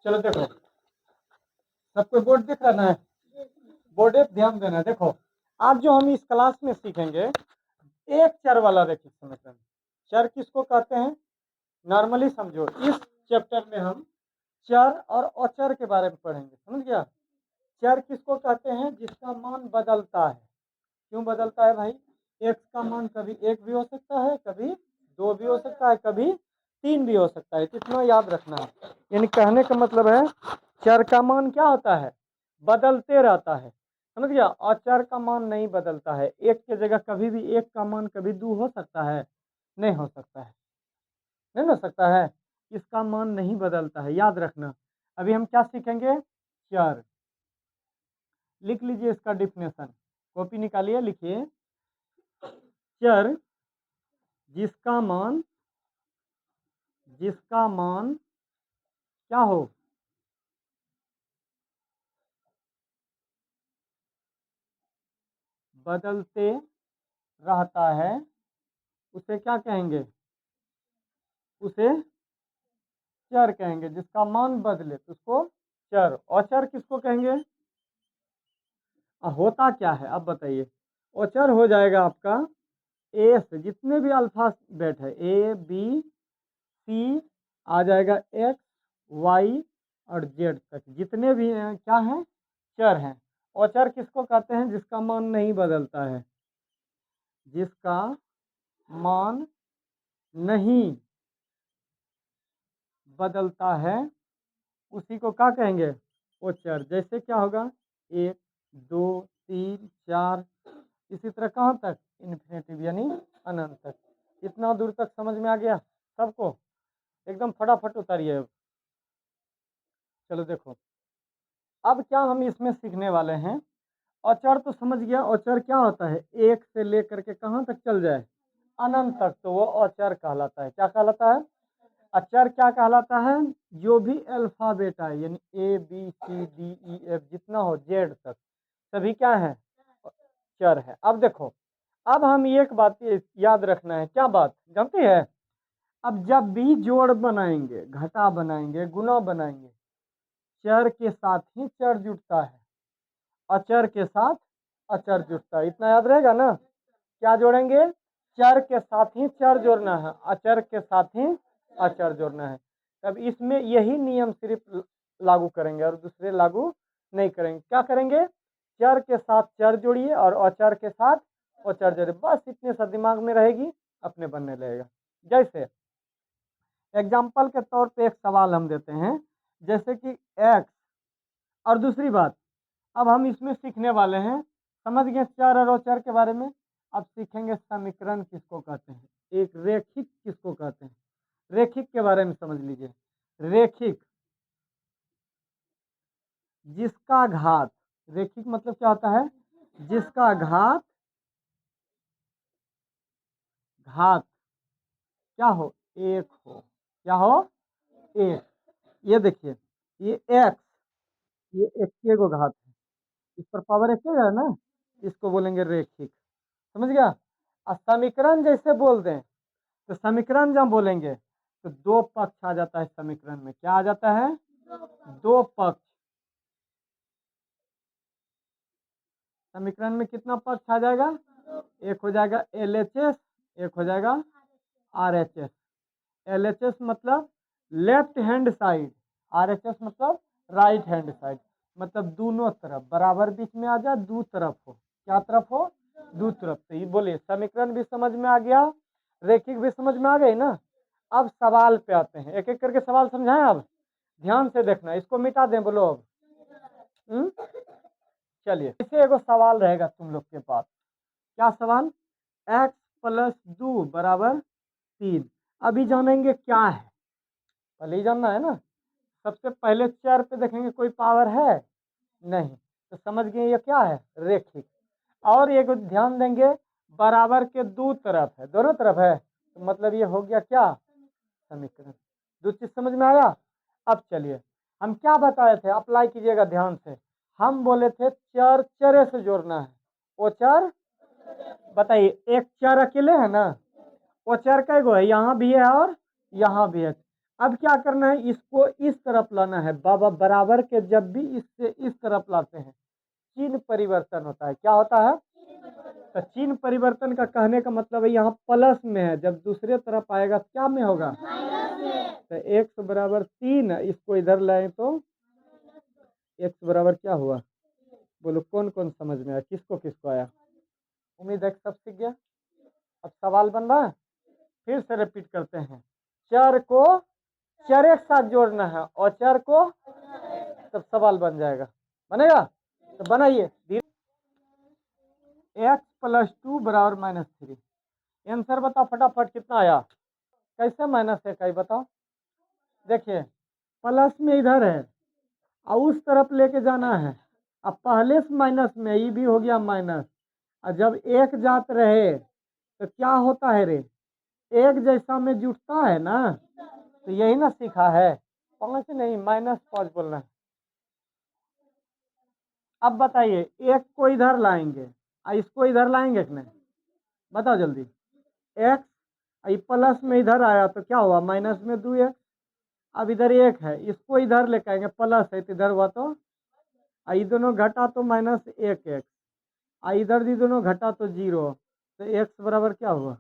चलो देखो, सबको बोर्ड दिख रहा ना? बोर्ड एक ध्यान देना। देखो, आज जो हम इस क्लास में सीखेंगे एक चर वाला रैखिक समीकरण। चर किसको कहते हैं? नॉर्मली समझो, इस चैप्टर में हम चर और अचर के बारे में पढ़ेंगे। समझ गया? चर किसको कहते हैं? जिसका मान बदलता है। क्यों बदलता है भाई? एक्स का मान कभी एक भी हो सकता है, कभी दो भी हो सकता है, कभी तीन भी हो सकता है। इतना याद रखना है। यानी कहने का मतलब है चर का मान क्या होता है? बदलते रहता है। समझ गया? और चर का मान नहीं बदलता है। एक की जगह कभी भी एक का मान कभी दो हो सकता है? नहीं हो सकता है। नहीं हो सकता है। इसका मान नहीं बदलता है, याद रखना। अभी हम क्या सीखेंगे? चर। लिख लीजिए इसका डिफिनेशन, कॉपी निकालिए, लिखिए। चर जिसका मान क्या हो? बदलते रहता है, उसे क्या कहेंगे? उसे चर कहेंगे। जिसका मान बदले तो उसको चर। अचर किसको कहेंगे? होता क्या है अब बताइए? अचर हो जाएगा आपका ए से जितने भी अल्फाबेट है, ए बी सी, आ जाएगा एक्स वाई और जेड तक, जितने भी हैं क्या हैं? चर हैं। अचर किसको कहते हैं? जिसका मान नहीं बदलता है। जिसका मान नहीं बदलता है उसी को क्या कहेंगे? वो चर। जैसे क्या होगा? एक, दो, तीन, चार, इसी तरह कहाँ तक? इन्फिनेटिव यानी अनंत तक। इतना दूर तक समझ में आ गया सबको? एकदम फटाफट उतारिए अब। चलो देखो, अब क्या हम इसमें सीखने वाले हैं? अचर तो समझ गया। अचर क्या होता है? एक से लेकर के कहाँ तक चल जाए? अनंत तक, तो वो अचर कहलाता है। क्या कहलाता है? अचर क्या कहलाता है? जो भी अल्फाबेट है, यानी A B C D E F जितना हो जेड तक, सभी क्या है? चर है। अब देखो, अब हम एक बात याद रखना है। क्या बात जानती है? अब जब भी जोड़ बनाएंगे, घटा बनाएंगे, गुना बनाएंगे, चर के साथ ही चर जुड़ता है, अचर के साथ अचर जुड़ता है। इतना याद रहेगा ना? क्या जोड़ेंगे? चर के साथ ही चर जोड़ना है, अचर के साथ ही अचर जोड़ना है। तब इसमें यही नियम सिर्फ लागू करेंगे और दूसरे लागू नहीं करेंगे। क्या करेंगे? चर के साथ चर जोड़िए और अचर के साथ अचर जोड़िए। बस इतने सा दिमाग में रहेगी, अपने बनने लगेगा। जैसे एग्जाम्पल के तौर पे एक सवाल हम देते हैं, जैसे कि एक्स। और दूसरी बात, अब हम इसमें सीखने वाले हैं, समझ गए चर और अचर के बारे में। अब सीखेंगे समीकरण किसको कहते हैं, एक रेखिक किसको कहते हैं। रेखिक के बारे में समझ लीजिए। रेखिक जिसका घात, रेखिक मतलब क्या होता है? जिसका घात घात क्या हो? एक हो। क्या हो? एक। ये देखिए, ये एक्स, ये एक के गो घात है, इस पर पावर एक है ना, इसको बोलेंगे रेखिक। समझ गया? और समीकरण जैसे बोल दें, तो समीकरण जब बोलेंगे तो दो पक्ष आ जाता है समीकरण में। क्या आ जाता है? दो पक्ष। समीकरण में कितना पक्ष आ जाएगा? एक हो जाएगा LHS, एक हो जाएगा RHS। LHS मतलब लेफ्ट हैंड साइड, RHS मतलब राइट हैंड साइड। मतलब दोनों तरफ बराबर बीच में आ जाए, दो तरफ हो। क्या तरफ हो? दो तरफ। तो ये बोलिए, समीकरण भी समझ में आ गया, रेखिक भी समझ में आ गई ना? अब सवाल पे आते हैं, एक एक करके सवाल समझाएं। अब ध्यान से देखना, इसको मिटा दें, बोलो अब। चलिए, इसे एगो सवाल रहेगा तुम लोग के पास। क्या सवाल? x प्लस दो बराबर तीन। अभी जानेंगे क्या है, पहले ही जानना है ना। सबसे पहले चर पे देखेंगे कोई पावर है नहीं, तो समझ गए ये क्या है? रेखिक। और ये ध्यान देंगे, बराबर के दो तरफ है, दोनों तरफ है, तो मतलब ये हो गया क्या? समीकरण। दो चीज समझ में आया? अब चलिए, हम क्या बताए थे, अप्लाई कीजिएगा ध्यान से। हम बोले थे चर चरे से जोड़ना है। वो चर बताइए, एक चर अकेले है ना? वो चर कै गो है? यहाँ भी है और यहाँ भी है। अब क्या करना है, इसको इस तरफ लाना है। बाबा बराबर के जब भी इससे इस तरफ लाते हैं चिन्ह परिवर्तन होता है। क्या होता है? तो चिन्ह परिवर्तन का कहने का मतलब है यहाँ प्लस में है, जब दूसरे तरफ आएगा क्या में होगा? तो x बराबर 3, इसको इधर लाए तो x बराबर क्या हुआ? बोलो कौन कौन समझ में आया, किसको किसको आया? उम्मीद है कि सब सीख गया। अब सवाल बन रहा है, फिर से रिपीट करते हैं। चर को चर एक साथ जोड़ना है और चर को, तब सवाल बन जाएगा। बनेगा? तो बनाइए। x + 2 बराबर -3। आंसर बताओ फटाफट, कितना आया? कैसे -1 आई बताओ? देखिए प्लस में इधर है और उस तरफ लेके जाना है। अब पहले से माइनस में, ये भी हो गया माइनस। और जब एक जात रहे तो क्या होता है रे? एक जैसा में जुटता है ना, तो यही ना सीखा है। 5 नहीं -5 बोलना है। अब बताइए, एक को इधर लाएंगे और इसको इधर लाएंगे कि नहीं? बताओ जल्दी। x ये प्लस में इधर आया तो क्या हुआ? माइनस में 2x। अब इधर एक है, इसको इधर लेकर आएंगे, प्लस है तो इधर हुआ तो ये दोनों घटा तो -1x, इधर भी दोनों घटा तो 0। तो x बराबर क्या हुआ?